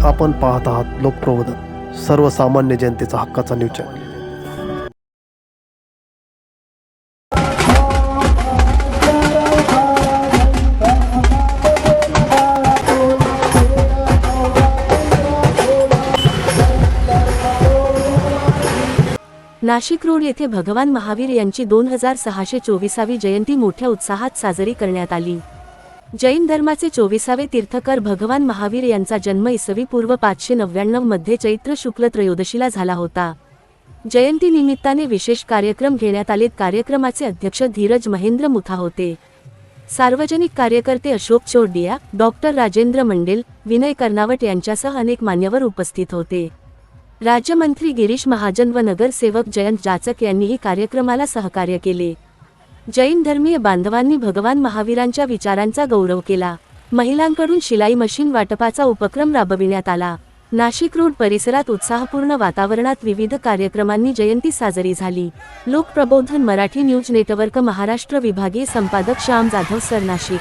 आपण पाहत आहात लोकप्रबोधन, सर्वसामान्य जनतेचा हक्काचा न्यूज चॅनल। नाशिक रोड येथे भगवान महावीर यांची 2624वी जयंती मोठ्या उत्साहात साजरी करण्यात आली। जैन धर्माचे 24वे तीर्थकर भगवान महावीर यांचा जन्म इसवी पूर्व 599 मध्ये चैत्र शुक्ल त्रयोदशीला झाला होता। जयंती निमित्ताने विशेष कार्यक्रम घेण्यात आले। कार्यक्रमाचे अध्यक्ष धीरज महेंद्र मुथा होते। सार्वजनिक कार्यकर्ते अशोक चोरडिया, डॉक्टर राजेंद्र मंडेल, विनय कर्नावट यांच्यासह अनेक मान्यवर उपस्थित होते। राज्यमंत्री गिरीश महाजन व नगरसेवक जयंत जाचक यांनीही कार्यक्रमाला सहकार्य केले। जैन धर्मीय बांधवांनी भगवान महावीरांच्या विचारांचा गौरव केला। महिलांकडून शिलाई मशीन वाटपाचा उपक्रम राबविण्यात आला। नाशिक रोड परिसरात उत्साहपूर्ण वातावरणात विविध कार्यक्रमांनी जयंती साजरी झाली। लोकप्रबोधन मराठी न्यूज नेटवर्क महाराष्ट्र विभागीय संपादक श्याम जाधव सर, नाशिक।